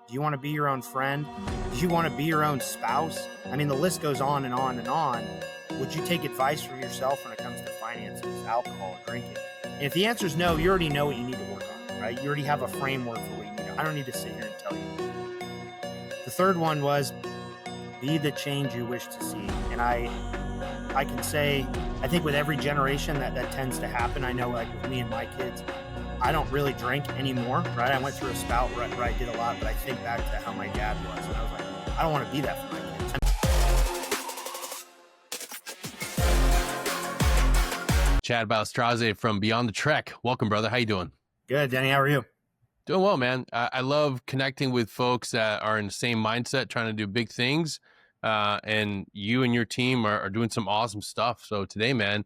Do you want to be your own friend? Do you want to be your own spouse? I mean, the list goes on and on and on. Would you take advice from yourself when it comes to finances, alcohol, drinking? And if the answer is no, you already know what you need to work on, right? You already have a framework for what you need. I don't need to sit here and tell you. The third one was be the change you wish to see. And I can say, I think with every generation that tends to happen. I know, like with me and my kids, I don't really drink anymore, right? I went through a spout where I did a lot, but I think back to how my dad was, and I was like, I don't want to be that for my kids. Chad Ballestrazze from Beyond the Trek. Welcome, brother. How you doing? Good, Denny. How are you? Doing well, man. I love connecting with folks that are in the same mindset, trying to do big things. And you and your team are doing some awesome stuff. So today, man,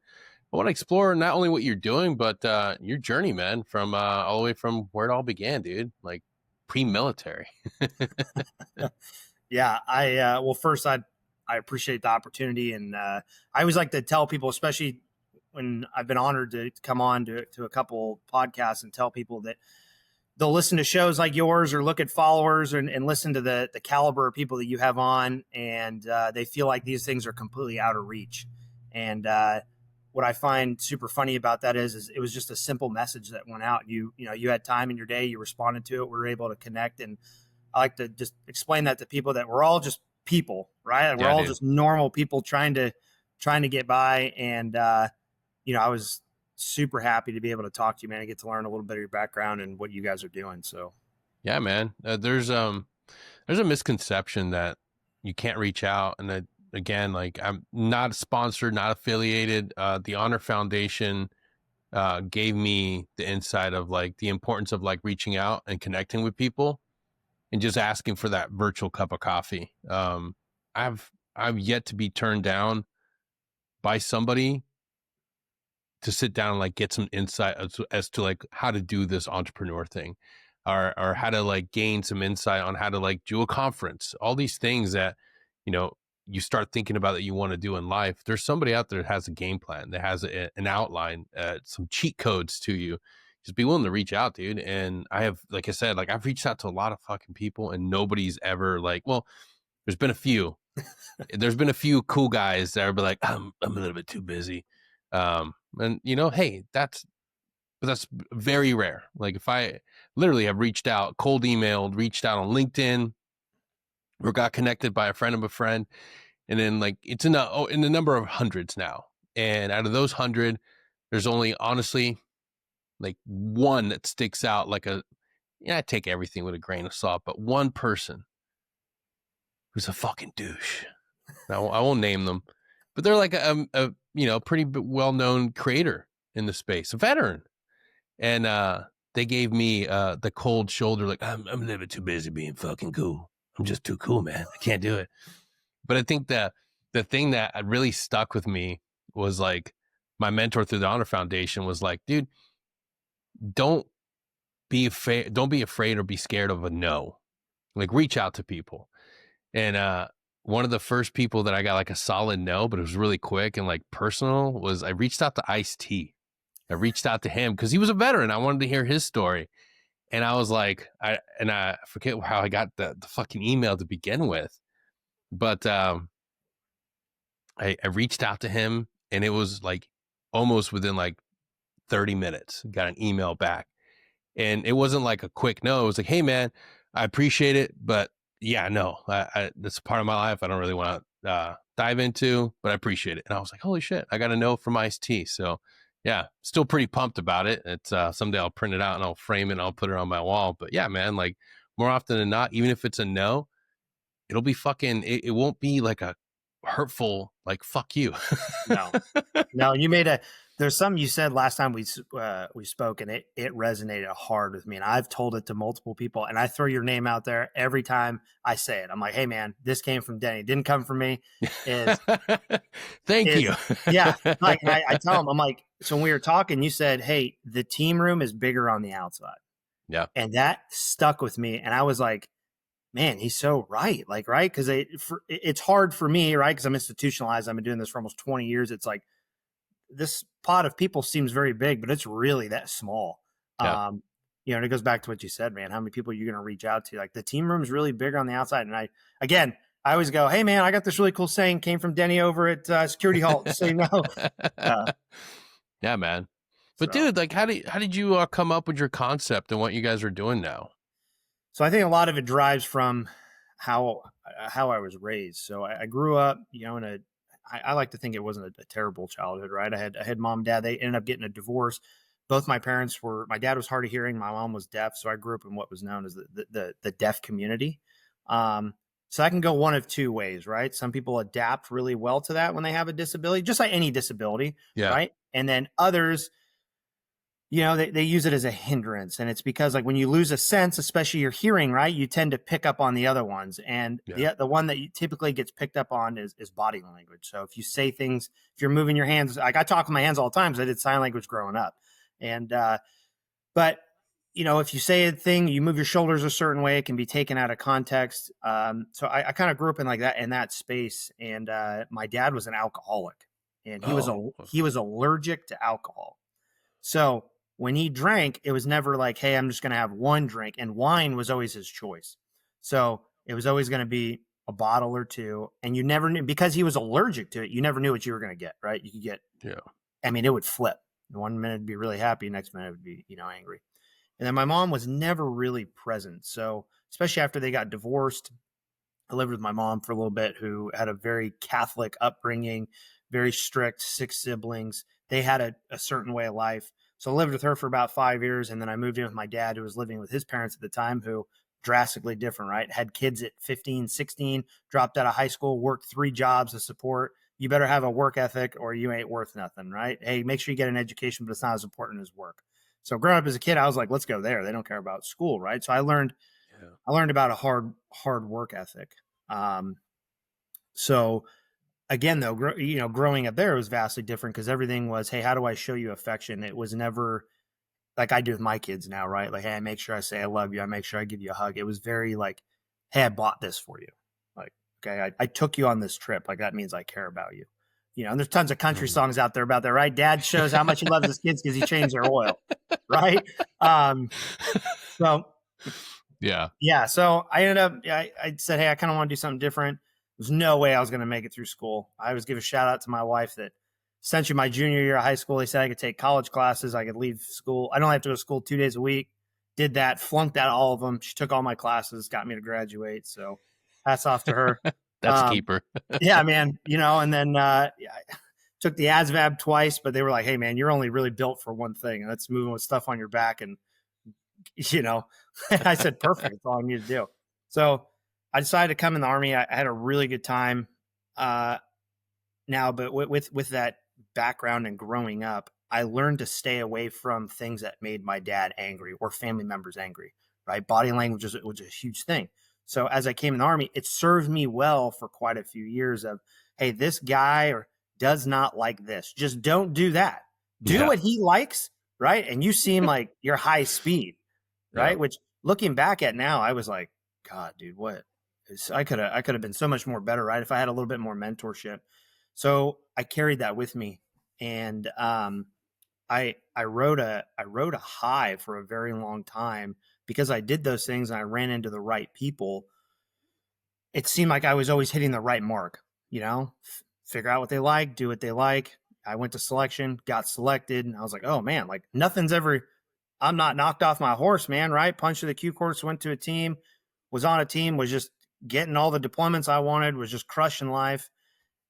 I want to explore not only what you're doing, but your journey, man, from all the way from where it all began, dude, like pre-military. Yeah, well, first, I appreciate the opportunity. And I always like to tell people, especially when I've been honored to come on to a couple podcasts and tell people that they'll listen to shows like yours or look at followers and listen to the caliber of people that you have on. And they feel like these things are completely out of reach. And what I find super funny about that is it was just a simple message that went out. You had time in your day, you responded to it, we were able to connect. And I like to just explain that to people that we're all just people, right? We're all just normal people trying to get by. And, I was super happy to be able to talk to you, man, and get to learn a little bit of your background and what you guys are doing. So, yeah, man, there's a misconception that you can't reach out. And that, again, like I'm not sponsored, not affiliated. The Honor Foundation gave me the insight of like the importance of like reaching out and connecting with people and just asking for that virtual cup of coffee. I've yet to be turned down by somebody to sit down and like get some insight as to like how to do this entrepreneur thing or how to like gain some insight on how to like do a conference, all these things that, you start thinking about that you want to do in life. There's somebody out there that has a game plan, that has an outline, some cheat codes to you. Just be willing to reach out, dude. And I have, like I said, like I've reached out to a lot of fucking people and nobody's ever like, well, there's been a few, cool guys that are like, I'm a little bit too busy. And hey, that's very rare. Like if I literally have reached out, cold emailed, reached out on LinkedIn, or got connected by a friend of a friend, and then like it's in the number of hundreds now. And out of those 100, there's only honestly like one that sticks out. Like I take everything with a grain of salt, but one person who's a fucking douche. I won't name them, but they're like a pretty well-known creator in the space, a veteran. And they gave me the cold shoulder, like, I'm a little bit too busy being fucking cool. I'm just too cool, man. I can't do it. But I think that the thing that really stuck with me was like my mentor through the Honor Foundation was like, dude, don't be afraid or be scared of a no. Like reach out to people. And one of the first people that I got like a solid no, but it was really quick and like personal, was I reached out to Ice-T. I reached out to him because he was a veteran. I wanted to hear his story. And I was like, I forget how I got the fucking email to begin with. But I reached out to him and it was like almost within like 30 minutes, got an email back. And it wasn't like a quick no. It was like, hey, man, I appreciate it. But yeah, no, that's a part of my life I don't really want to dive into, but I appreciate it. And I was like, holy shit, I got a no from Ice-T. So yeah, still pretty pumped about it. It's someday I'll print it out and I'll frame it and I'll put it on my wall. But yeah, man, like more often than not, even if it's a no, it'll be fucking, it won't be like a hurtful, like, fuck you. No, there's something you said last time we spoke and it resonated hard with me. And I've told it to multiple people and I throw your name out there every time I say it. I'm like, hey man, this came from Denny. It didn't come from me. Thank you. Yeah. Like I tell him, I'm like, so when we were talking, you said, hey, the team room is bigger on the outside. Yeah. And that stuck with me. And I was like, man, he's so right. Like, right. Cause it's hard for me, right. Cause I'm institutionalized. I've been doing this for almost 20 years. It's like, this pot of people seems very big, but it's really that small. Yeah. and it goes back to what you said, man. How many people are you going to reach out to? Like the team room's really bigger on the outside. And I always go, hey man, I got this really cool saying, came from Denny over at Security Halt. Just so you know. Yeah, man. But So, dude, like, how did you come up with your concept and what you guys are doing now? so I think a lot of it drives from how I was raised. So I grew up, I like to think it wasn't a terrible childhood, right? I had mom and dad. They ended up getting a divorce. Both my parents my dad was hard of hearing. My mom was deaf. So I grew up in what was known as the deaf community. So that can go one of two ways, right? Some people adapt really well to that when they have a disability, just like any disability, Yeah. right? And then others, they use it as a hindrance. And it's because like when you lose a sense, especially your hearing, right, you tend to pick up on the other ones. And the one that typically gets picked up on is body language. So if you say things, if you're moving your hands, like I talk with my hands all the time because I did sign language growing up. And, but if you say a thing, you move your shoulders a certain way, it can be taken out of context. So I kind of grew up in like that, in that space. And my dad was an alcoholic, and he was allergic to alcohol. So when he drank, it was never like, hey, I'm just going to have one drink. And wine was always his choice. So it was always going to be a bottle or two. And you never knew, because he was allergic to it, you never knew what you were going to get, right? You could get, it would flip. One minute it'd be really happy, next minute it would be, angry. And then my mom was never really present. So especially after they got divorced, I lived with my mom for a little bit, who had a very Catholic upbringing, very strict, 6 siblings. They had a certain way of life. So I lived with her for about 5 years. And then I moved in with my dad, who was living with his parents at the time, who drastically different, right? Had kids at 15, 16, dropped out of high school, worked 3 jobs to support. You better have a work ethic or you ain't worth nothing, right? Hey, make sure you get an education, but it's not as important as work. So growing up as a kid, I was like, let's go there. They don't care about school, right? So I learned about a hard work ethic. So again, though, growing up there was vastly different, because everything was, hey, how do I show you affection? It was never like I do with my kids now, right? Like, hey, I make sure I say I love you. I make sure I give you a hug. It was very like, hey, I bought this for you. Like, okay, I took you on this trip. Like, that means I care about you. And there's tons of country songs out there about that, right? Dad shows how much he loves his kids because he changed their oil, right? So yeah. So I ended up, I said, hey, I kind of want to do something different. There's no way I was going to make it through school. I always give a shout out to my wife that essentially my junior year of high school, they said I could take college classes. I could leave school. I don't have to go to school 2 days a week. Did that, flunked out all of them. She took all my classes, got me to graduate. So hats off to her. That's a keeper. Yeah, man. And then I took the ASVAB twice, but they were like, hey, man, you're only really built for one thing, and that's moving with stuff on your back. And, I said, perfect. That's all I need to do. So I decided to come in the Army. I had a really good time now, but with that background and growing up, I learned to stay away from things that made my dad angry or family members angry, right? Body language was a huge thing. So as I came in the Army, it served me well for quite a few years of, hey, this guy does not like this. Just don't do that. Do what he likes, right? And you seem like you're high speed, right? Yeah. Which looking back at now, I was like, God, dude, what? I could have been so much more better, right? If I had a little bit more mentorship. So I carried that with me. And I rode a high for a very long time because I did those things and I ran into the right people. It seemed like I was always hitting the right mark, figure out what they like, do what they like. I went to selection, got selected, and I was like, oh man, like I'm not knocked off my horse, man, right? Punched to the Q course, went to a team, was on a team, was just getting all the deployments I wanted, was just crushing life.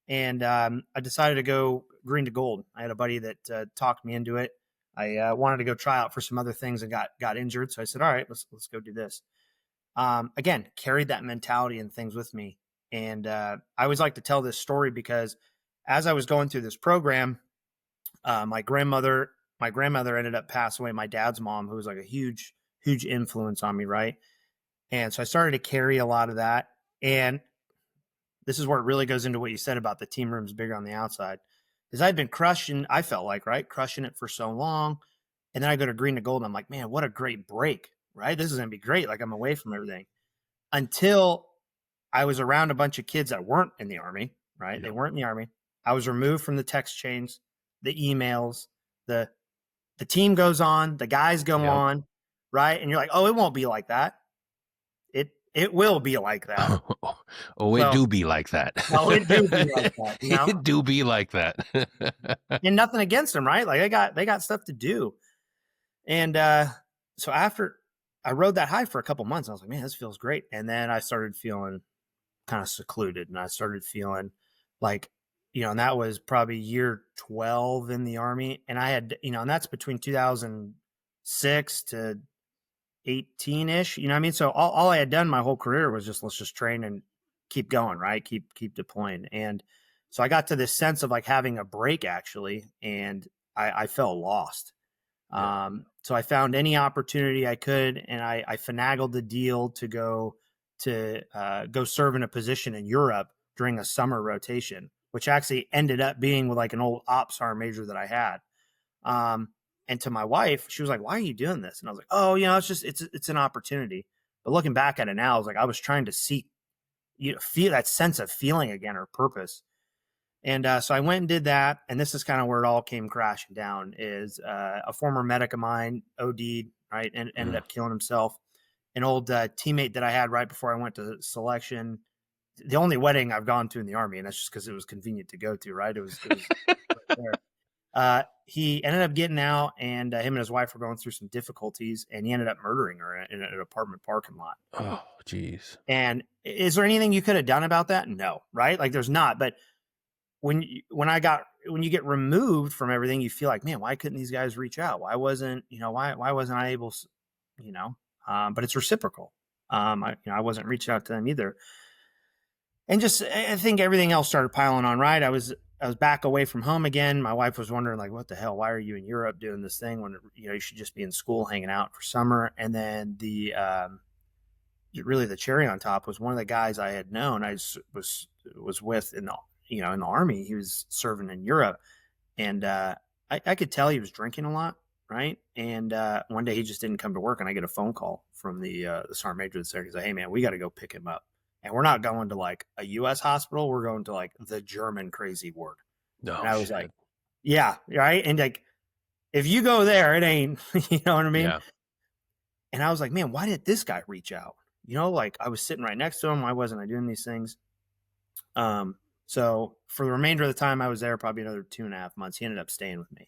And I decided to go green to gold. I had a buddy that talked me into it. I wanted to go try out for some other things and got injured. So I said, all right, let's go do this. Again, carried that mentality and things with me. And I always like to tell this story because as I was going through this program, my grandmother ended up passing away, my dad's mom, who was like a huge, huge influence on me, right? And so I started to carry a lot of that. And this is where it really goes into what you said about the team room's bigger on the outside. Because I'd been crushing it for so long. And then I go to green to gold and I'm like, man, what a great break, right? This is going to be great. Like I'm away from everything. Until I was around a bunch of kids that weren't in the Army, right? Yep. They weren't in the Army. I was removed from the text chains, the emails, the team goes on, the guys go on. right? And you're like, oh, it won't be like that. It will be like that. Oh, it So, do be like that. no, it do be like that, you know? It do be like that. And nothing against them, right? Like they got stuff to do. And so after I rode that high for a couple months, I was like, man, this feels great. And then I started feeling kind of secluded, and I started feeling like, and that was probably year 12 in the Army. And I had, and that's between 2006 to 18 ish, you know what I mean? So all I had done my whole career was just, let's just train and keep going, right? Keep deploying. And so I got to this sense of like having a break actually. And I felt lost. Yeah. So I found any opportunity I could, and I finagled the deal to go serve in a position in Europe during a summer rotation, which actually ended up being with like an old ops sergeant major that I had. And to my wife, she was like, "Why are you doing this?" And I was like, "Oh, it's an opportunity." But looking back at it now, I was like, I was trying to seek, feel that sense of feeling again or purpose. And so I went and did that. And this is kind of where it all came crashing down is a former medic of mine OD'd, right, and ended up killing himself. An old teammate that I had right before I went to selection, the only wedding I've gone to in the Army, and that's just because it was convenient to go to, right? It was right there. He ended up getting out, and him and his wife were going through some difficulties, and he ended up murdering her in an apartment parking lot. Oh, geez. And is there anything you could have done about that? No, right? Like there's not. But when you get removed from everything, you feel like, man, why couldn't these guys reach out? Why wasn't I able, but it's reciprocal. I wasn't reaching out to them either. And just, I think everything else started piling on, right? I was back away from home again. My wife was wondering like, what the hell, why are you in Europe doing this thing when, you should just be in school hanging out for summer. And then really the cherry on top was one of the guys I had known I was with in the Army. He was serving in Europe, and I could tell he was drinking a lot, right? And one day he just didn't come to work, and I get a phone call from the sergeant major that's there. He's like, "Hey man, we got to go pick him up, and we're not going to like a U.S. hospital. We're going to like the German crazy ward." No, and I was like, "Yeah, right." And like, if you go there, it ain't, you know what I mean? Yeah. And I was like, "Man, why did this guy reach out?" Like I was sitting right next to him. Why wasn't I doing these things? So for the remainder of the time I was there, probably another 2.5 months, he ended up staying with me.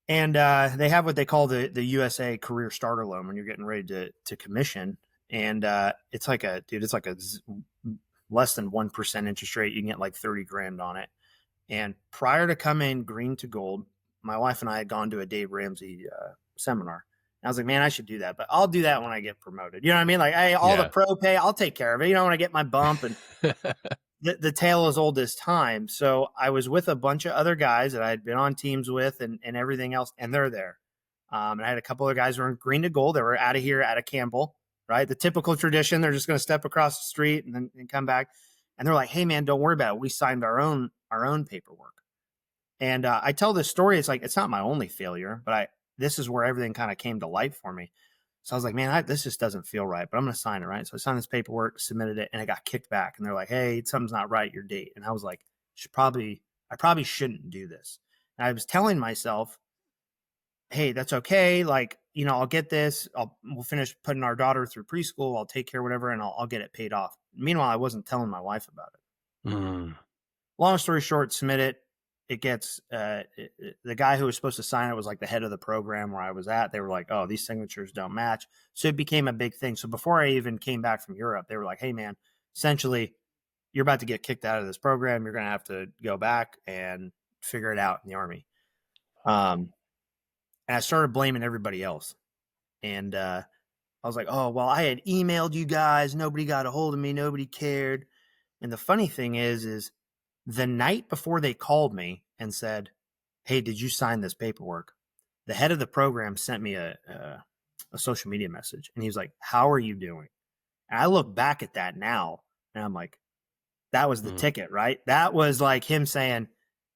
And they have what they call the USA Career Starter Loan when you're getting ready to commission. And it's like less than 1% interest rate. You can get like 30 grand on it. And prior to coming green to gold, my wife and I had gone to a Dave Ramsey seminar. I was like, man, I should do that, but I'll do that when I get promoted. You know what I mean? Like, hey, all the pro pay, I'll take care of it. When I get my bump, and the tale is old as time. So I was with a bunch of other guys that I had been on teams with and everything else, and they're there. And I had a couple of guys who were in green to gold. They were out of here, out of Campbell, right? The typical tradition. They're just going to step across the street and then come back. And they're like, hey man, don't worry about it. We signed our own paperwork. And I tell this story. It's like, it's not my only failure, but this is where everything kind of came to light for me. So I was like, man, this just doesn't feel right, but I'm going to sign it, right? So I signed this paperwork, submitted it, and it got kicked back. And they're like, hey, something's not right, your date. And I was like, I probably shouldn't do this. And I was telling myself, hey, that's okay. Like, I'll get this. We'll finish putting our daughter through preschool. I'll take care of whatever, and I'll get it paid off. Meanwhile, I wasn't telling my wife about it. Long story short, submit it. It gets the guy who was supposed to sign it was like the head of the program where I was at. They were like, oh, these signatures don't match. So it became a big thing. So before I even came back from Europe, they were like, hey man, essentially you're about to get kicked out of this program. You're going to have to go back and figure it out in the Army. And I started blaming everybody else. And I was like, oh, well, I had emailed you guys. Nobody got a hold of me. Nobody cared. And the funny thing is the night before they called me and said, hey, did you sign this paperwork? The head of the program sent me a social media message. And he was like, how are you doing? And I look back at that now and I'm like, that was the ticket, right? That was like him saying,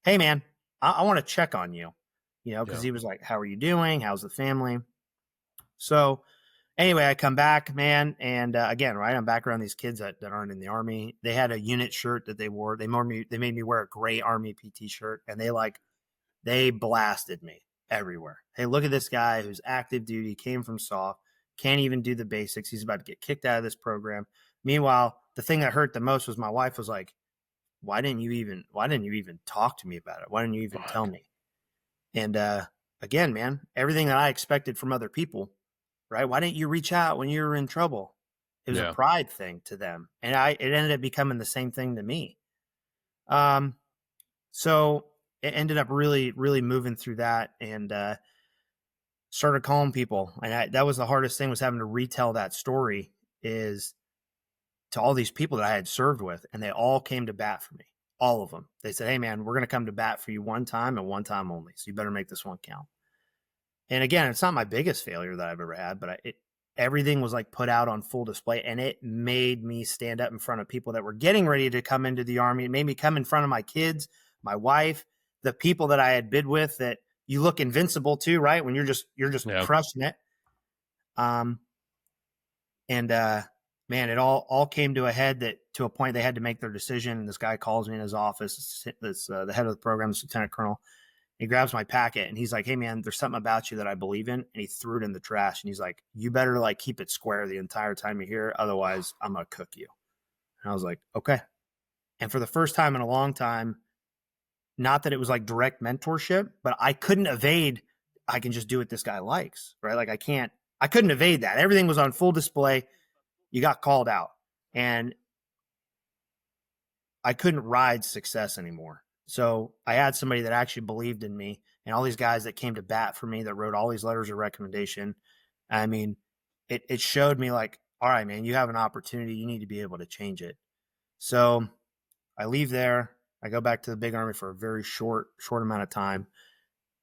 hey man, I want to check on you, because he was like, how are you doing? How's the family? So anyway, I come back, man. And again, right, I'm back around these kids that aren't in the Army. They had a unit shirt that they wore. They made me wear a gray Army PT shirt, and they blasted me. everywhere. Hey, look at this guy who's active duty, came from soft, can't even do the basics. He's about to get kicked out of this program. Meanwhile, the thing that hurt the most was my wife was like, why didn't you even talk to me about it? Why didn't you even tell me? And again, man, everything that I expected from other people, right? Why didn't you reach out when you were in trouble? It was a pride thing to them. And it ended up becoming the same thing to me. So it ended up really, really moving through that and started calling people. And that was the hardest thing, was having to retell that story is to all these people that I had served with. And they all came to bat for me. All of them. They said, hey, man, we're going to come to bat for you one time and one time only. So you better make this one count. And again, it's not my biggest failure that I've ever had, but everything was like put out on full display, and it made me stand up in front of people that were getting ready to come into the Army. It made me come in front of my kids, my wife, the people that I had bid with that you look invincible to, right? When you're just crushing it. Man, it all came to a head to a point they had to make their decision. And this guy calls me in his office, the head of the program, this lieutenant colonel. He grabs my packet and he's like, hey man, there's something about you that I believe in. And he threw it in the trash. And he's like, you better like keep it square the entire time you're here. Otherwise I'm going to cook you. And I was like, okay. And for the first time in a long time, not that it was like direct mentorship, but I couldn't evade. I can just do what this guy likes, right? Like I couldn't evade that. Everything was on full display. You got called out, and I couldn't ride success anymore. So I had somebody that actually believed in me, and all these guys that came to bat for me, that wrote all these letters of recommendation. I mean, it showed me like, all right, man, you have an opportunity. You need to be able to change it. So I leave there. I go back to the big Army for a very short amount of time.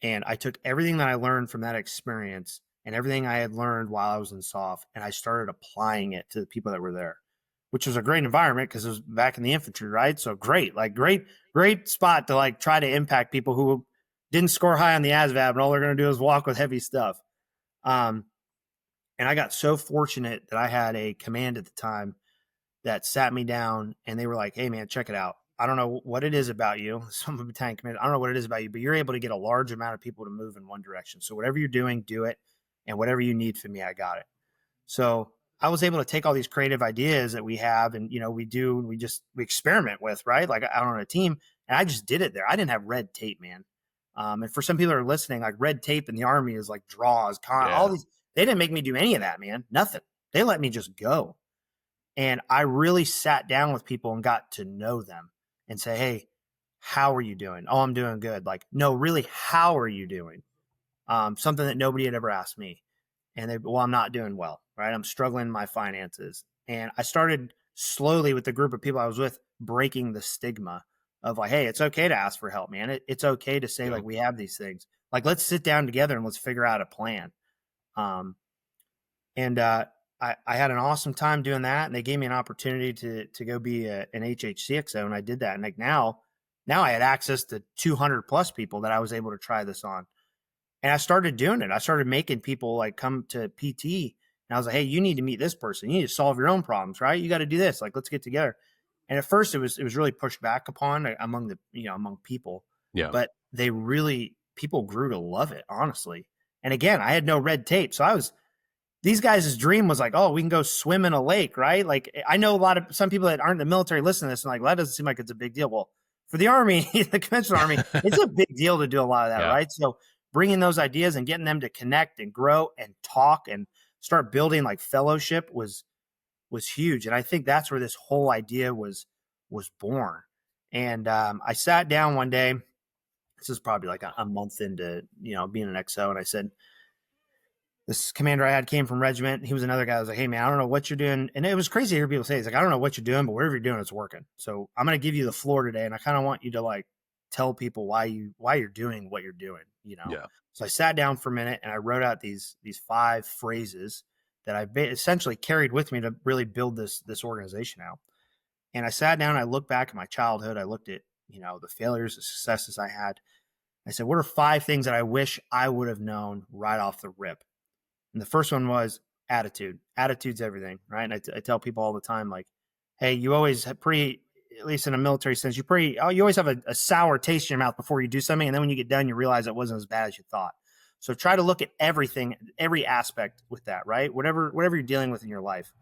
And I took everything that I learned from that experience and everything I had learned while I was in SOF, and I started applying it to the people that were there, which was a great environment because it was back in the infantry, right? So great spot to like try to impact people who didn't score high on the ASVAB and all they're going to do is walk with heavy stuff. And I got so fortunate that I had a command at the time that sat me down and they were like, hey man, check it out. I don't know what it is about you. Some battalion commander, I don't know what it is about you, but you're able to get a large amount of people to move in one direction. So whatever you're doing, do it. And whatever you need from me, I got it. So I was able to take all these creative ideas that we have and, we experiment with, right? Like out on a team, and I just did it there. I didn't have red tape, man. And for some people that are listening, like red tape in the Army is like draws, all these, they didn't make me do any of that, man. Nothing. They let me just go. And I really sat down with people and got to know them and say, hey, how are you doing? Oh, I'm doing good. Like, no, really, how are you doing? Something that nobody had ever asked me. And I'm not doing well, right? I'm struggling in my finances. And I started slowly with the group of people I was with breaking the stigma of like, hey, it's okay to ask for help, man. It's okay to say like, we have these things. Like, let's sit down together and let's figure out a plan. I had an awesome time doing that. And they gave me an opportunity to go be an HHCXO. And I did that. And like now I had access to 200 plus people that I was able to try this on. And I started doing it. I started making people like come to PT. And I was like, hey, you need to meet this person. You need to solve your own problems, right? You got to do this. Like, let's get together. And at first it was really pushed back upon among people. Yeah. But people grew to love it, honestly. And again, I had no red tape. So these guys' dream was like, oh, we can go swim in a lake, right? Like, I know some people that aren't in the military listen to this and like, well, that doesn't seem like it's a big deal. Well, for the Army, the conventional Army, it's a big deal to do a lot of that, right? So bringing those ideas and getting them to connect and grow and talk and start building like fellowship was huge. And I think that's where this whole idea was born. And I sat down one day, this is probably like a month into, being an XO. And I said, this commander I had came from regiment. He was another guy. I was like, hey man, I don't know what you're doing. And it was crazy to hear people say, it's like, I don't know what you're doing, but whatever you're doing, it's working. So I'm going to give you the floor today. And I kind of want you to like tell people why you're doing what you're doing, Yeah. So I sat down for a minute and I wrote out these 5 phrases that I've essentially carried with me to really build this organization out. And I sat down, I looked back at my childhood. I looked at, the failures, the successes I had. I said, what are 5 things that I wish I would have known right off the rip? And the first one was attitude. Attitude's everything, right? And I tell people all the time, like, hey, you always have at least in a military sense, you always have a sour taste in your mouth before you do something. And then when you get done, you realize it wasn't as bad as you thought. So try to look at everything, every aspect with that, right? Whatever you're dealing with in your life,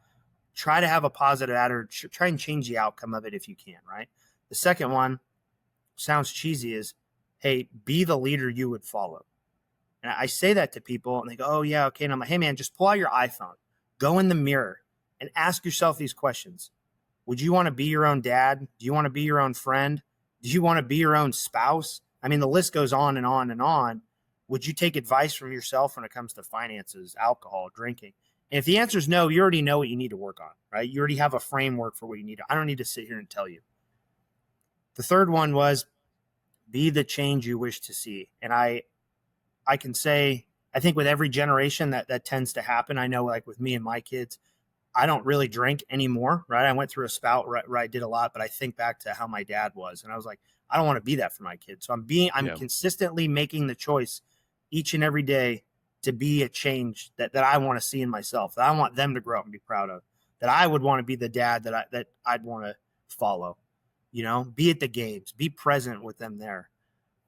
try to have a positive attitude, try and change the outcome of it if you can, right? The second one sounds cheesy is, hey, be the leader you would follow. And I say that to people and they go, oh yeah, okay. And I'm like, hey man, just pull out your iPhone, go in the mirror and ask yourself these questions. Would you want to be your own dad? Do you want to be your own friend? Do you want to be your own spouse? I mean, the list goes on and on and on. Would you take advice from yourself when it comes to finances, alcohol, drinking? And if the answer is no, you already know what you need to work on, right? You already have a framework for what you need. I don't need to sit here and tell you. The third one was be the change you wish to see. And I can say, I think with every generation that tends to happen. I know like with me and my kids, I don't really drink anymore, right? I went through a spout where I did a lot, but I think back to how my dad was. And I was like, I don't want to be that for my kids. So I'm consistently making the choice each and every day to be a change that I want to see in myself, that I want them to grow up and be proud of, that I would want to be the dad that I'd want to follow, be at the games, be present with them there.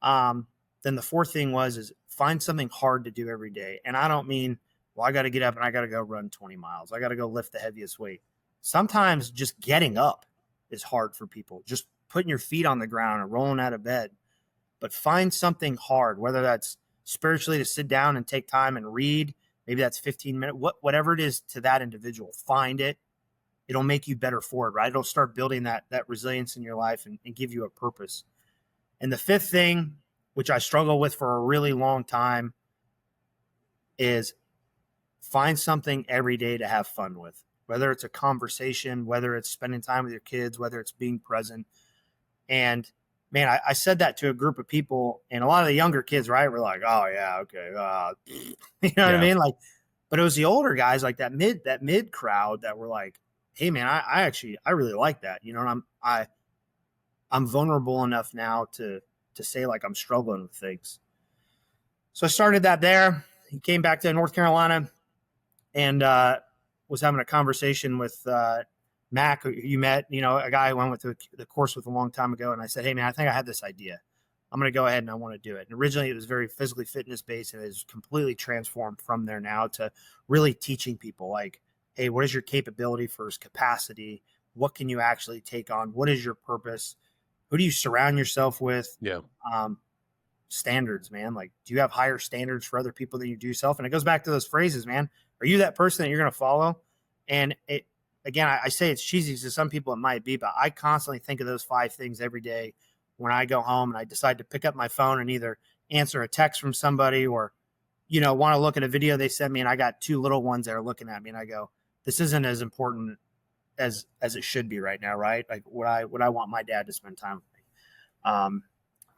Then the fourth thing is find something hard to do every day. And I don't mean, well, I got to get up and I got to go run 20 miles. I got to go lift the heaviest weight. Sometimes just getting up is hard for people. Just putting your feet on the ground and rolling out of bed. But find something hard, whether that's spiritually to sit down and take time and read. Maybe that's 15 minutes, whatever it is to that individual. Find it. It'll make you better for it, right? It'll start building that resilience in your life and give you a purpose. And the fifth thing, which I struggle with for a really long time, is find something every day to have fun with, whether it's a conversation, whether it's spending time with your kids, whether it's being present. And man, I said that to a group of people, and a lot of the younger kids, right, were like, oh yeah, okay. You know what I mean? Like, but it was the older guys, like that mid crowd that were like, hey man, I really like that. And I'm vulnerable enough now to say like I'm struggling with things. So I started that there. He came back to North Carolina and was having a conversation with Mac, who you met, a guy I went with the course with a long time ago. And I said, hey man, I think I have this idea. I'm going to go ahead and I want to do it. And originally it was very physically fitness based, and it is completely transformed from there now to really teaching people like, hey, what is your capability versus capacity? What can you actually take on? What is your purpose? Who do you surround yourself with? Yeah. Standards, man. Like, do you have higher standards for other people than you do yourself? And it goes back to those phrases, man. Are you that person that you're going to follow? And again, I say it's cheesy to some people, it might be, but I constantly think of those 5 things every day when I go home and I decide to pick up my phone and either answer a text from somebody or, want to look at a video they sent me. And I got 2 little ones that are looking at me and I go, this isn't as important as it should be right now, right? Like would I want my dad to spend time with me?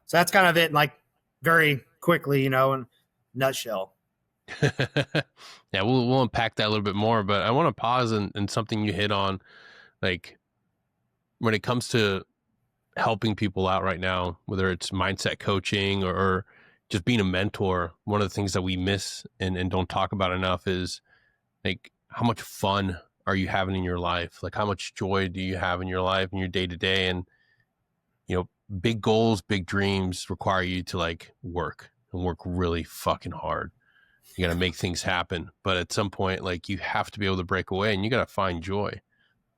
So that's kind of it, like very quickly, in a nutshell. Yeah, we'll unpack that a little bit more, but I want to pause and something you hit on, like when it comes to helping people out right now, whether it's mindset coaching or just being a mentor. One of the things that we miss and don't talk about enough is like how much fun are you having in your life? Like how much joy do you have in your life and your day to day? And big goals, big dreams require you to like work really fucking hard. You got to make things happen. But at some point, like you have to be able to break away and you got to find joy.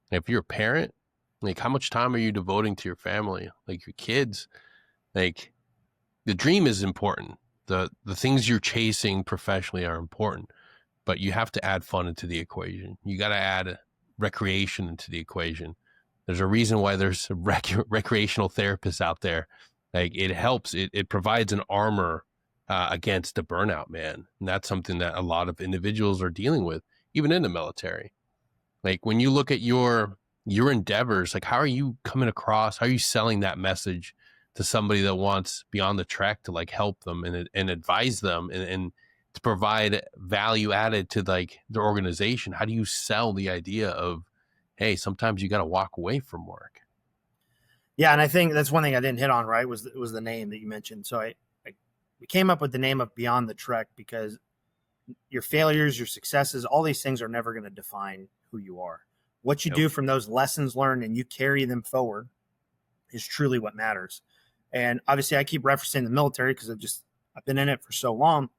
And if you're a parent, like how much time are you devoting to your family? Like your kids, like the dream is important. The things you're chasing professionally are important, but you have to add fun into the equation. You got to add recreation into the equation. There's a reason why there's recreational therapists out there. Like it helps. It provides an armor against the burnout, man. And that's something that a lot of individuals are dealing with, even in the military. Like when you look at your endeavors, like how are you coming across? How are you selling that message to somebody that wants beyond the trek to like help them and advise them and to provide value added to like their organization? How do you sell the idea of, hey, sometimes you got to walk away from work? Yeah. And I think that's one thing I didn't hit on, right, was the name that you mentioned. So we came up with the name of Beyond the Trek because your failures, your successes, all these things are never going to define who you are. What you do from those lessons learned and you carry them forward is truly what matters. And obviously I keep referencing the military because I've been in it for so long.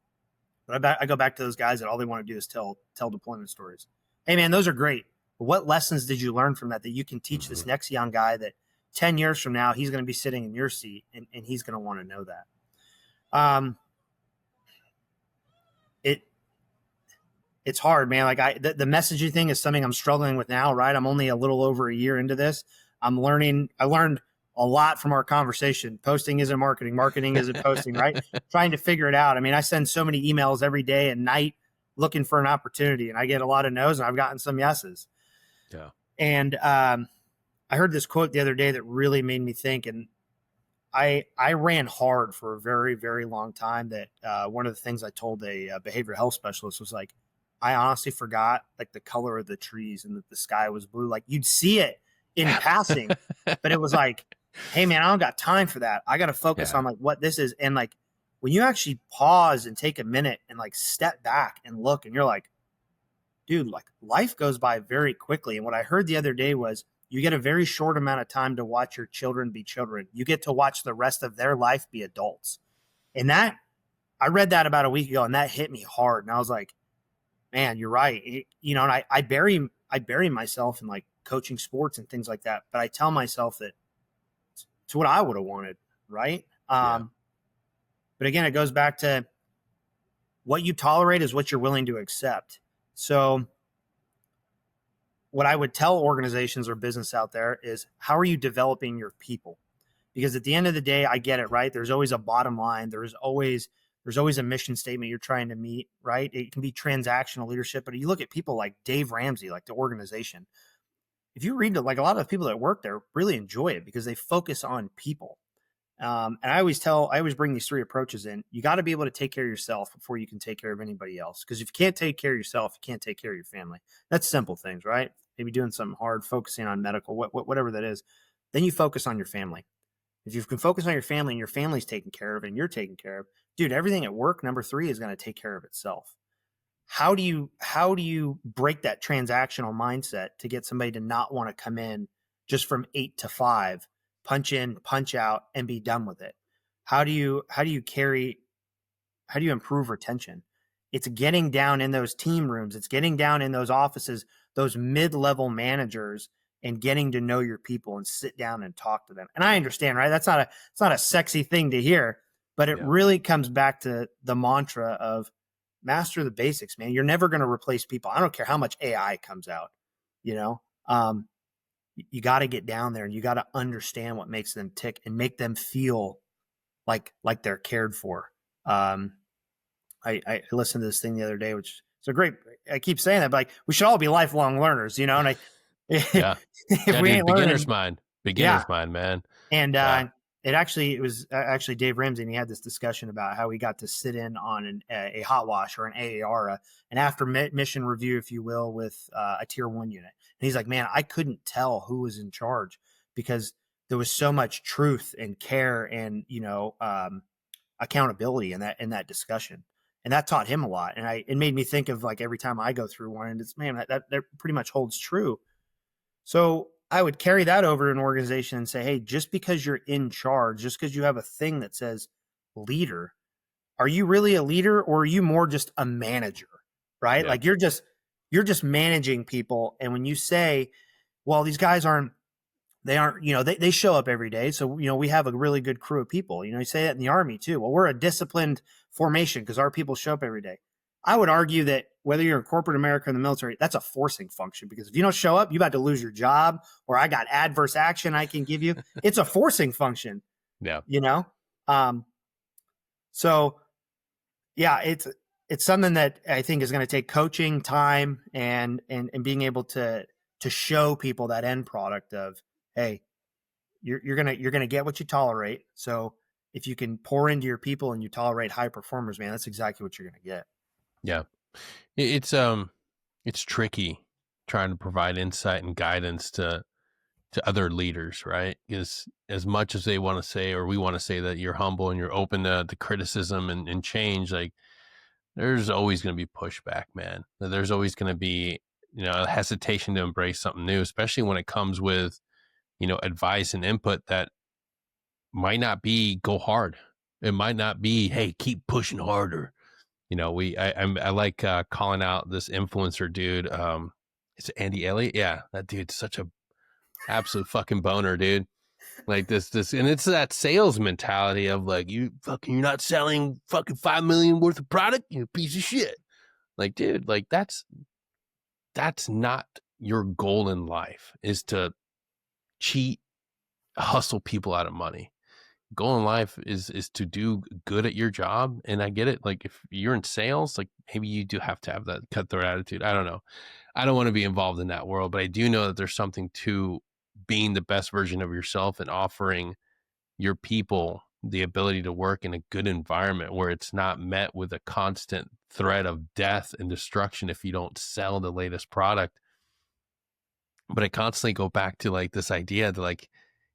But I go back to those guys that all they want to do is tell deployment stories. Hey man, those are great. But what lessons did you learn from that you can teach this next young guy that 10 years from now, he's going to be sitting in your seat and he's going to want to know that. It's hard, man. Like the messaging thing is something I'm struggling with now, right? I'm only a little over a year into this. I learned a lot from our conversation. Posting isn't marketing. Marketing isn't posting, right? Trying to figure it out. I mean, I send so many emails every day and night looking for an opportunity, and I get a lot of no's and I've gotten some yeses. Yeah. And I heard this quote the other day that really made me think, and I ran hard for a very, very long time. That one of the things I told a behavioral health specialist was like, I honestly forgot like the color of the trees and that the sky was blue. Like you'd see it in passing, but it was like, hey man, I don't got time for that. I got to focus on like what this is. And like when you actually pause and take a minute and like step back and look, and you're like, dude, like life goes by very quickly. And what I heard the other day was you get a very short amount of time to watch your children be children. You get to watch the rest of their life be adults. And that, I read that about a week ago and that hit me hard. And I was like, man, you're right. And I bury myself in like coaching sports and things like that. But I tell myself that it's what I would have wanted. Right. But again, it goes back to what you tolerate is what you're willing to accept. So what I would tell organizations or business out there is, how are you developing your people? Because at the end of the day, I get it, right? There's always a bottom line. There's always a mission statement you're trying to meet, right? It can be transactional leadership, but you look at people like Dave Ramsey, like the organization. If you read it, like a lot of the people that work there really enjoy it because they focus on people. And I always bring these three approaches in. You got to be able to take care of yourself before you can take care of anybody else. Because if you can't take care of yourself, you can't take care of your family. That's simple things, right? Maybe doing something hard, focusing on medical, whatever that is. Then you focus on your family. If you can focus on your family and your family's taken care of and you're taken care of, dude, everything at work, number 3, is going to take care of itself. How do you break that transactional mindset to get somebody to not want to come in just from 8 to 5, punch in, punch out, and be done with it? How do you improve retention? It's getting down in those team rooms. It's getting down in those offices, those mid-level managers, and getting to know your people and sit down and talk to them. And I understand, right? It's not a sexy thing to hear, but it really comes back to the mantra of master the basics, man. You're never going to replace people. I don't care how much AI comes out, you got to get down there and you got to understand what makes them tick and make them feel like they're cared for. I listened to this thing the other day, which is a great, I keep saying that, but like we should all be lifelong learners, and if we ain't beginner's learning, mind, man. And it was actually Dave Ramsey, and he had this discussion about how he got to sit in on a hot wash or an AAR, an after mission review, if you will, with a tier 1 unit. And he's like, man, I couldn't tell who was in charge because there was so much truth and care and, accountability in that discussion. And that taught him a lot. And it made me think of like every time I go through one, and it's, man, that pretty much holds true. So I would carry that over to an organization and say, hey, just because you're in charge, just because you have a thing that says leader, are you really a leader or are you more just a manager, right? Yeah. Like you're just managing people. And when you say, well, these guys they show up every day. So, we have a really good crew of people. You say that in the Army too. Well, we're a disciplined formation because our people show up every day. I would argue that whether you're in corporate America or in the military, that's a forcing function, because if you don't show up, you're about to lose your job, or I got adverse action I can give you. It's a forcing function. Yeah. So yeah, it's something that I think is going to take coaching, time, and being able to show people that end product of, hey, you're going to get what you tolerate. So if you can pour into your people and you tolerate high performers, man, that's exactly what you're going to get. Yeah. It's tricky trying to provide insight and guidance to other leaders, right? Because as much as they want to say, or we want to say that you're humble and you're open to criticism and change, like there's always going to be pushback, man. There's always going to be, a hesitation to embrace something new, especially when it comes with, advice and input that might not be go hard. It might not be, hey, keep pushing harder. I like calling out this influencer dude. It's Andy Elliott. Yeah, that dude's such a absolute fucking boner, dude. Like this, and it's that sales mentality of like, you're not selling fucking 5 million worth of product, you piece of shit. Like, dude, like that's not your goal in life, is to cheat, hustle people out of money. Goal in life is to do good at your job. And I get it. Like if you're in sales, like maybe you do have to have that cutthroat attitude. I don't know. I don't want to be involved in that world, but I do know that there's something to being the best version of yourself and offering your people the ability to work in a good environment where it's not met with a constant threat of death and destruction if you don't sell the latest product. But I constantly go back to like this idea that like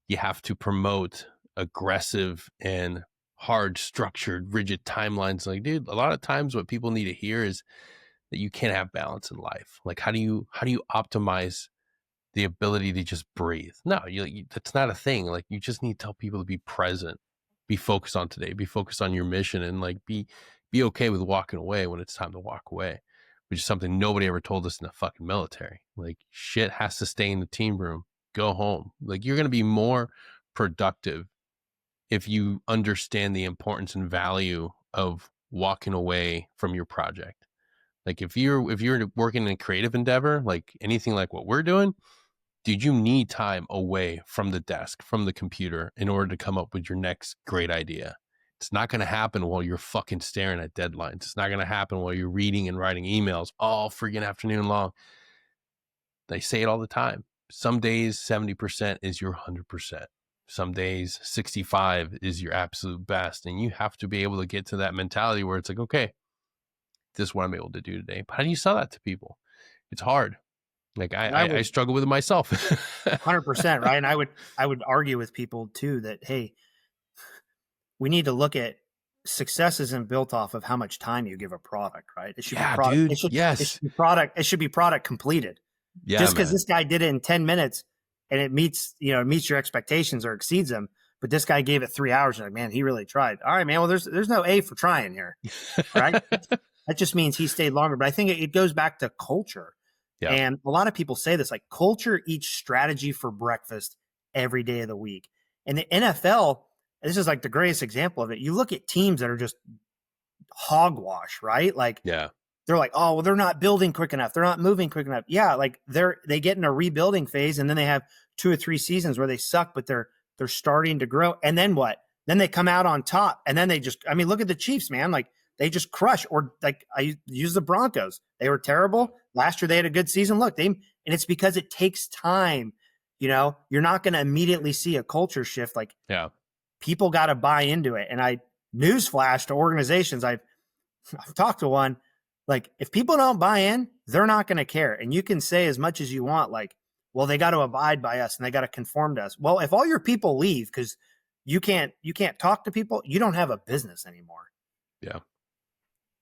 you have to promote aggressive and hard structured, rigid timelines. Like, dude, a lot of times what people need to hear is that you can't have balance in life. Like, how do you optimize the ability to just breathe? No, that's not a thing. Like, you just need to tell people to be present, be focused on today, be focused on your mission, and like be okay with walking away when it's time to walk away, which is something nobody ever told us in the fucking military. Like, shit has to stay in the team room. Go home. Like, you're going to be more productive if you understand the importance and value of walking away from your project. Like if you're working in a creative endeavor, like anything like what we're doing, dude, you need time away from the desk, from the computer, in order to come up with your next great idea. It's not going to happen while you're fucking staring at deadlines. It's not going to happen while you're reading and writing emails all freaking afternoon long. They say it all the time. Some days 70% is your 100%. Some days 65 is your absolute best. And you have to be able to get to that mentality where it's like, okay, this is what I'm able to do today. But how do you sell that to people? It's hard. Like I struggle with it myself. 100%, right? And I would argue with people too that, hey, we need to look at success isn't built off of how much time you give a product, right? It should be product. Dude. It should be product. It should be product completed. Yeah, just because this guy did it in 10 minutes and it meets your expectations or exceeds them, but this guy gave it 3 hours. You're like, man, he really tried. All right, man. Well, there's no A for trying here, right? That just means he stayed longer. But I think it goes back to culture. Yeah. And a lot of people say this, like, culture eats strategy for breakfast every day of the week. And the NFL, this is like the greatest example of it. You look at teams that are just hogwash, right? Like, yeah, they're like, oh, well, they're not building quick enough. They're not moving quick enough. Yeah, like they get in a rebuilding phase, and then they have 2 or 3 seasons where they suck, but they're starting to grow. And then what? Then they come out on top, and then they just, I mean, look at the Chiefs, man. Like, they just crush. Or like, I use the Broncos. They were terrible. Last year they had a good season. Look, and it's because it takes time. You're not going to immediately see a culture shift. Like, yeah, people got to buy into it. And newsflash to organizations, I've talked to one, like, if people don't buy in, they're not going to care. And you can say as much as you want, like, well, they got to abide by us and they got to conform to us. Well, if all your people leave because you can't talk to people, you don't have a business anymore. Yeah.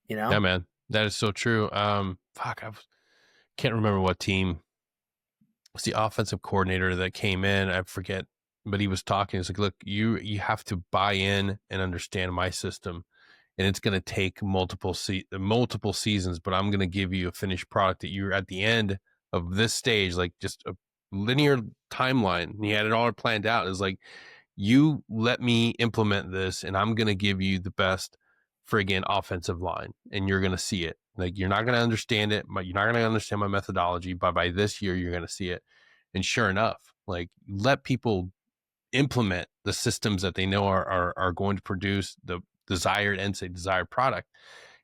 Yeah, man, that is so true. I can't remember what team. It's the offensive coordinator that came in. I forget, but he was talking. It's like, look, you have to buy in and understand my system, and it's going to take multiple seasons, but I'm going to give you a finished product that you're at the end of this stage, like just a linear timeline. And he had it all planned out. It's like, you let me implement this, and I'm going to give you the best friggin' offensive line, and you're going to see it. Like, you're not going to understand it, but you're not going to understand my methodology, but by this year, you're going to see it. And sure enough, like, let people implement the systems that they know are going to produce the desired product,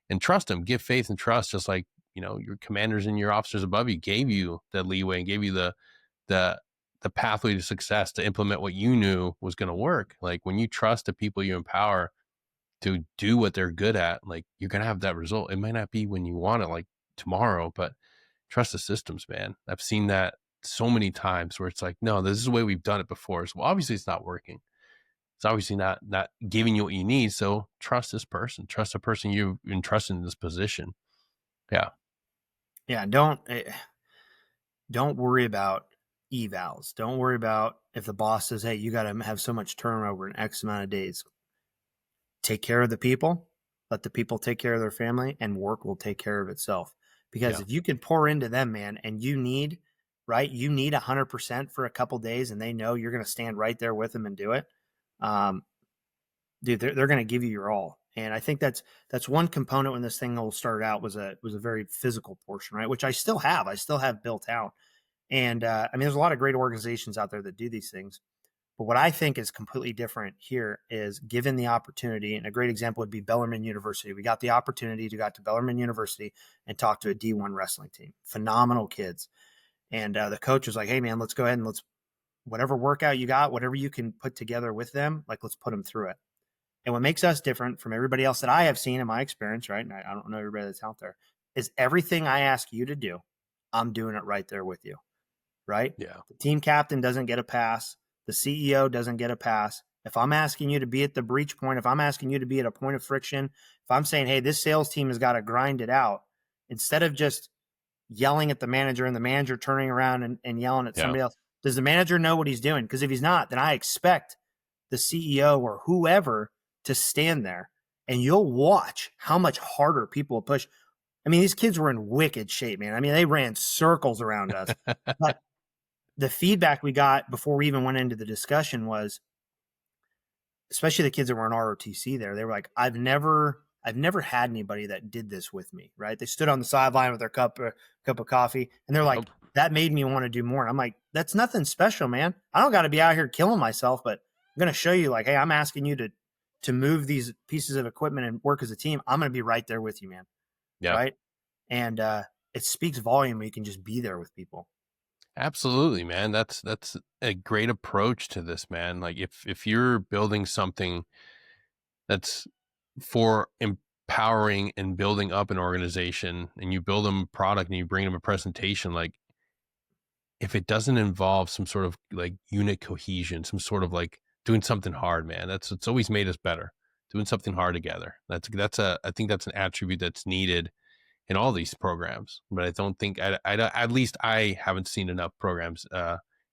and trust them, give faith and trust, just like, your commanders and your officers above you gave you the leeway and gave you the pathway to success to implement what you knew was going to work. Like, when you trust the people you empower to do what they're good at, like, you're going to have that result. It might not be when you want it, like tomorrow, but trust the systems, man. I've seen that so many times where it's like, no, this is the way we've done it before. So obviously it's not working. It's obviously not giving you what you need. So trust this person, trust the person you've entrusted in this position. Yeah. Yeah. Don't worry about evals. Don't worry about if the boss says, hey, you got to have so much turnover in X amount of days. Take care of the people. let the people take care of their family, and work will take care of itself. Because Yeah. if you can pour into them, man, and you need, right, you need 100% for a couple days, and they know you're going to stand right there with them and do it. Dude, they're going to give you your all. And I think that's one component when this thing all started out was a very physical portion, right? Which I still have built out. And I mean, there's a lot of great organizations out there that do these things. But what I think is completely different here is given the opportunity, and a great example would be Bellarmine University. We got the opportunity to go to Bellarmine University and talk to a D1 wrestling team, phenomenal kids. And the coach was like, hey, man, let's go ahead and whatever workout you got, whatever you can put together with them, like, let's put them through it. And what makes us different from everybody else that I have seen in my experience, right? And I don't know everybody that's out there, is everything I ask you to do, I'm doing it right there with you, right? Yeah. The team captain doesn't get a pass. The CEO doesn't get a pass. If I'm asking you to be at the breach point, if I'm asking you to be at a point of friction, if I'm saying, hey, this sales team has got to grind it out, instead of just yelling at the manager and the manager turning around and yelling at somebody else, does the manager know what he's doing? Because if he's not, then I expect the CEO or whoever to stand there, and you'll watch how much harder people will push. I mean, these kids were in wicked shape, man. I mean, they ran circles around us. But the feedback we got before we even went into the discussion was, especially the kids that were in ROTC there, they were like, I've never had anybody that did this with me, right? They stood on the sideline with their cup of coffee, and they're like, that made me want to do more. And I'm like, that's nothing special, man. I don't got to be out here killing myself, but I'm going to show you, like, hey, I'm asking you to move these pieces of equipment and work as a team. I'm going to be right there with you, man. Yeah. Right. And it speaks volume when you can just be there with people. Absolutely, man. That's a great approach to this, man. Like if you're building something that's for empowering and building up an organization, and you build them a product and you bring them a presentation, like, if it doesn't involve some sort of like unit cohesion, some sort of like doing something hard, man, it's always made us better. Doing something hard together. I think that's an attribute that's needed in all these programs, but I don't think at least I haven't seen enough programs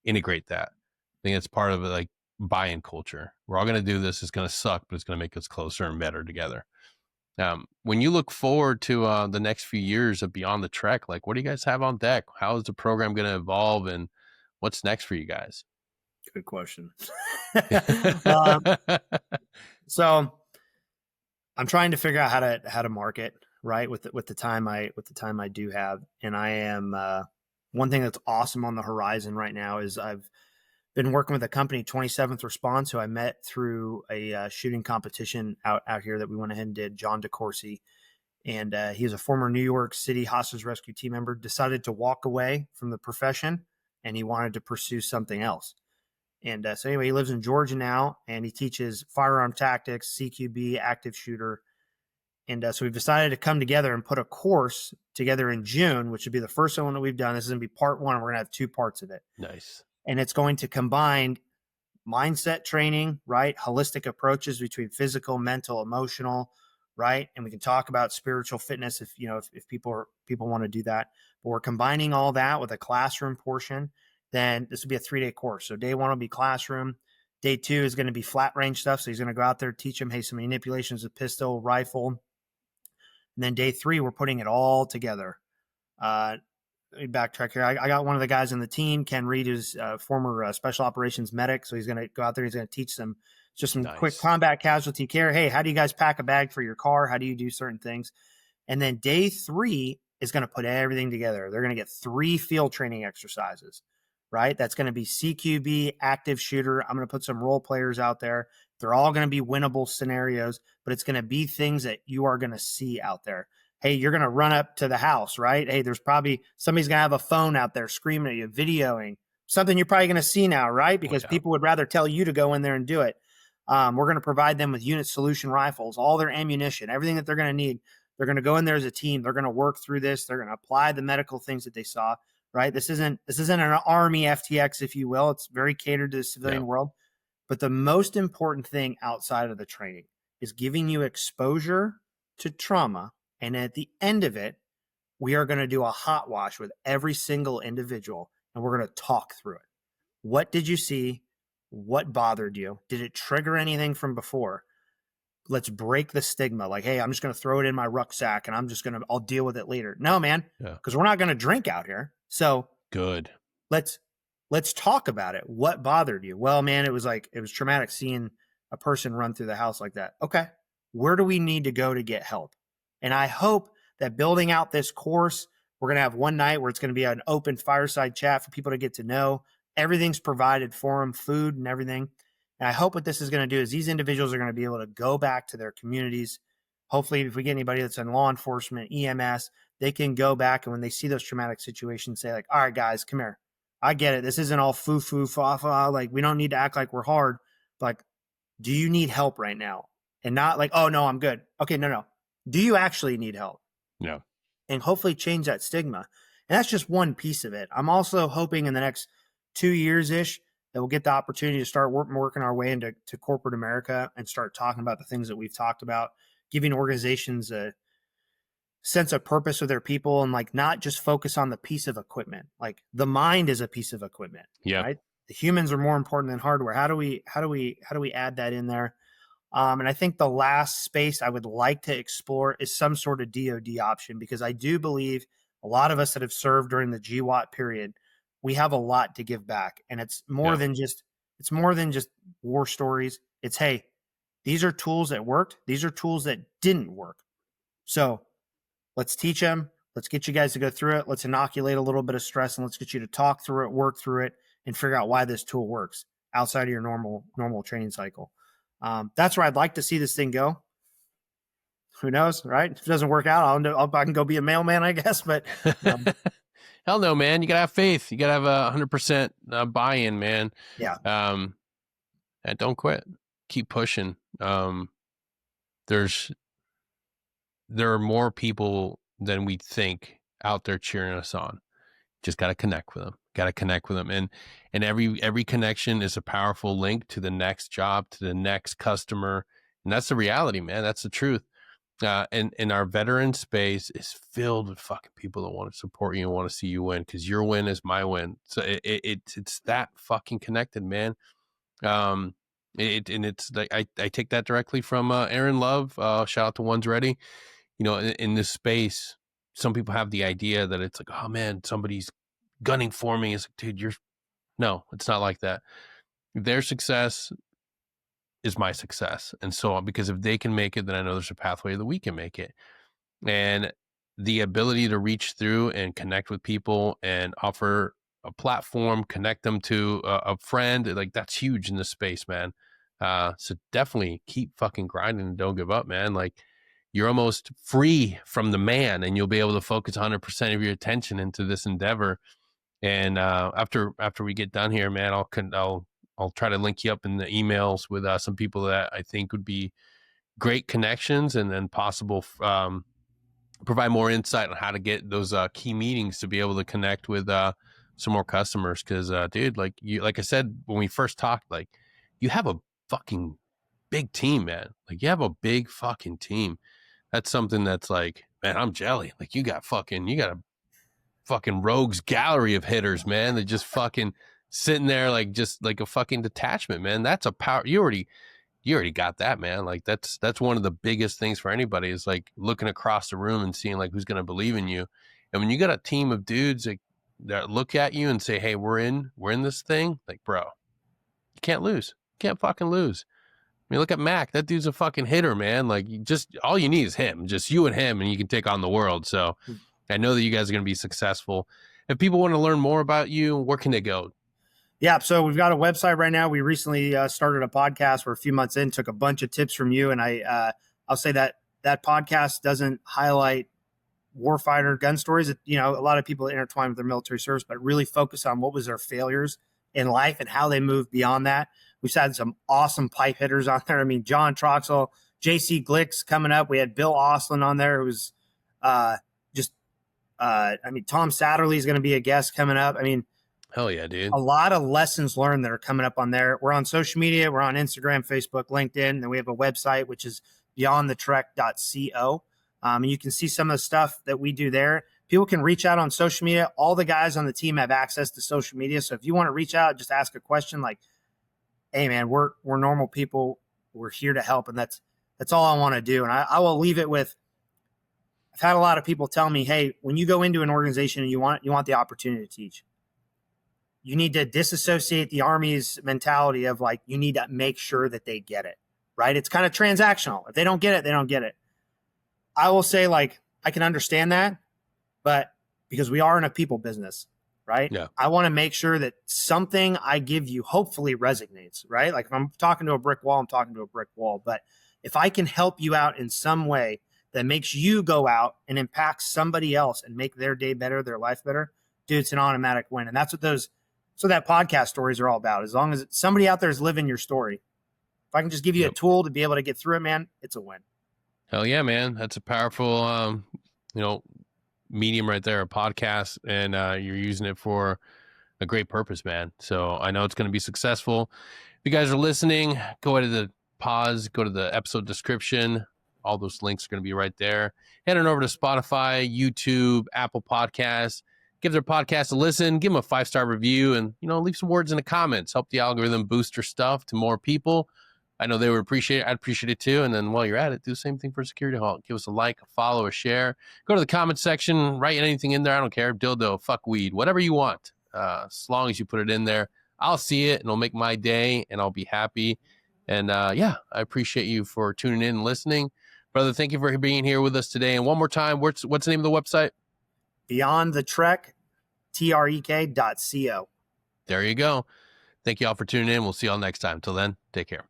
integrate that. I think it's part of like buy-in culture. We're all going to do this. It's going to suck, but it's going to make us closer and better together. When you look forward to the next few years of Beyond the Trek, like, what do you guys have on deck? How is the program going to evolve, and what's next for you guys? Good question. So I'm trying to figure out how to market, right, with the time I do have, and I am one thing that's awesome on the horizon right now is I've been working with a company, 27th Response, who I met through a shooting competition out here that we went ahead and did. John DeCourcy, and he's a former New York City hostage rescue team member. Decided to walk away from the profession, and he wanted to pursue something else. And so anyway, he lives in Georgia now, and he teaches firearm tactics, CQB, active shooter. And so we've decided to come together and put a course together in June, which would be the first one that we've done. This is going to be part one. We're going to have 2 parts of it. Nice. And it's going to combine mindset training, right? Holistic approaches between physical, mental, emotional, right? And we can talk about spiritual fitness if people want to do that. But we're combining all that with a classroom portion. Then this will be a 3-day course. So day 1 will be classroom. Day 2 is going to be flat range stuff. So he's going to go out there, teach them, hey, some manipulations of pistol, rifle. And then day 3, we're putting it all together. Let me backtrack here. I got one of the guys on the team, Ken Reed, who's former special operations medic. So he's going to go out there. He's going to teach them just some quick combat casualty care. Hey, how do you guys pack a bag for your car? How do you do certain things? And then day 3 is going to put everything together. They're going to get 3 field training exercises, right? That's going to be CQB, active shooter. I'm going to put some role players out there. They're all going to be winnable scenarios, but it's going to be things that you are going to see out there. Hey, you're going to run up to the house, right? Hey, there's probably somebody's going to have a phone out there screaming at you, videoing something you're probably going to see now, right? Because people would rather tell you to go in there and do it. We're going to provide them with unit solution rifles, all their ammunition, everything that they're going to need. They're going to go in there as a team. They're going to work through this. They're going to apply the medical things that they saw, right? This isn't an Army FTX, if you will. It's very catered to the civilian world. But the most important thing outside of the training is giving you exposure to trauma. And at the end of it, we are going to do a hot wash with every single individual, and we're going to talk through it. What did you see? What bothered you? Did it trigger anything from before? let's break the stigma. Like, hey, I'm just going to throw it in my rucksack and I'll deal with it later. No, man, because we're not going to drink out here. So good. Let's talk about it. What bothered you? Well, man, it was traumatic seeing a person run through the house like that. Okay. Where do we need to go to get help? And I hope that building out this course, we're going to have one night where it's going to be an open fireside chat for people to get to know. Everything's provided for them, food and everything. And I hope what this is going to do is these individuals are going to be able to go back to their communities. Hopefully, if we get anybody that's in law enforcement, EMS, they can go back and when they see those traumatic situations, say like, all right, guys, come here. I get it. This isn't all foo-foo, fa-fa. Like, we don't need to act like we're hard. But, like, do you need help right now? And not like, oh, no, I'm good. Okay, no. Do you actually need help? No. And hopefully change that stigma. And that's just one piece of it. I'm also hoping in the next 2 years-ish that we'll get the opportunity to start working our way into corporate America and start talking about the things that we've talked about, giving organizations a sense of purpose with their people and like not just focus on the piece of equipment. Like the mind is a piece of equipment. Yeah. Right. The humans are more important than hardware. How do we add that in there? And I think the last space I would like to explore is some sort of DoD option, because I do believe a lot of us that have served during the GWAT period, we have a lot to give back. And it's more than just war stories. It's, hey, these are tools that worked. These are tools that didn't work. So let's teach them. Let's get you guys to go through it. Let's inoculate a little bit of stress and let's get you to talk through it, work through it, and figure out why this tool works outside of your normal training cycle. That's where I'd like to see this thing go. Who knows, right? If it doesn't work out, I can go be a mailman, I guess. But hell no, man. You gotta have faith. You gotta have 100% buy-in, man. Yeah. And don't quit. Keep pushing. There are more people than we think out there cheering us on. Just got to connect with them. And every connection is a powerful link to the next job, to the next customer. And that's the reality, man. That's the truth. And our veteran space is filled with fucking people that want to support you and want to see you win, because your win is my win. So it's that fucking connected, man. And it's like, I take that directly from Aaron Love. Shout out to One's Ready. You know, in this space, some people have the idea that it's like, oh man, somebody's gunning for me. It's like, dude, no, it's not like that. Their success is my success. And so, because if they can make it, then I know there's a pathway that we can make it. And the ability to reach through and connect with people and offer a platform, connect them to a friend, like that's huge in this space, man. So definitely keep fucking grinding and don't give up, man. Like, you're almost free from the man and you'll be able to focus 100% of your attention into this endeavor. And after we get done here, man, I'll try to link you up in the emails with some people that I think would be great connections, and then possible provide more insight on how to get those key meetings to be able to connect with some more customers. Because dude, like I said when we first talked, like, you have a fucking big team, man. Like, you have a big fucking team. That's something that's like, man, I'm jelly. Like, you got a fucking rogues gallery of hitters, man. They're just fucking sitting there like just like a fucking detachment, man. That's a power. You already got that, man. Like, that's one of the biggest things for anybody, is like looking across the room and seeing like who's going to believe in you. And when you got a team of dudes that look at you and say, hey, we're in this thing, like, bro, you can't lose. You can't fucking lose. I mean, look at Mac. That dude's a fucking hitter, man. Like, all you need is him, just you and him, and you can take on the world. So I know that you guys are going to be successful. If people want to learn more about you, where can they go? Yeah, so we've got a website right now. We recently started a podcast. We're a few months in, took a bunch of tips from you. And I'll say that podcast doesn't highlight warfighter gun stories. You know, a lot of people intertwine with their military service, but really focus on what was their failures in life and how they moved beyond that. We've had some awesome pipe hitters on there. I mean, John Troxel, JC Glick's coming up. We had Bill Oslin on there, who was Tom Satterley is going to be a guest coming up. I mean, hell yeah, dude. A lot of lessons learned that are coming up on there. We're on social media. We're on Instagram, Facebook, LinkedIn. And then we have a website, which is beyondthetrek.co. And you can see some of the stuff that we do there. People can reach out on social media. All the guys on the team have access to social media. So if you want to reach out, just ask a question like, hey man, we're normal people. We're here to help. And that's That's all I want to do. And I will leave it with, I've had a lot of people tell me, hey, when you go into an organization and you want the opportunity to teach, you need to disassociate the Army's mentality of like, you need to make sure that they get it, right? It's kind of transactional. If they don't get it, they don't get it. I will say, like, I can understand that, but because we are in a people business, right? Yeah. I want to make sure that something I give you hopefully resonates, right? Like if I'm talking to a brick wall, I'm talking to a brick wall. But if I can help you out in some way that makes you go out and impact somebody else and make their day better, their life better, dude, it's an automatic win. And that's what that podcast stories are all about. As long as somebody out there is living your story, if I can just give you a tool to be able to get through it, man, it's a win. Hell yeah, man. That's a powerful, medium right there, a podcast, and you're using it for a great purpose, man. So I know it's going to be successful. If you guys are listening, go ahead to the pause, go to the episode description. All those links are going to be right there. Head on over to Spotify, YouTube, Apple Podcasts. Give their podcast a listen. Give them a 5-star review, and leave some words in the comments. Help the algorithm boost your stuff to more people. I know they would appreciate it. I'd appreciate it too. And then while you're at it, do the same thing for Security Halt. Give us a like, a follow, a share. Go to the comment section, write anything in there. I don't care. Dildo, fuck weed, whatever you want. As long as you put it in there, I'll see it and it'll make my day and I'll be happy. And I appreciate you for tuning in and listening. Brother, thank you for being here with us today. And one more time, what's the name of the website? BeyondTheTrek, TREK.co. There you go. Thank you all for tuning in. We'll see you all next time. Till then, take care.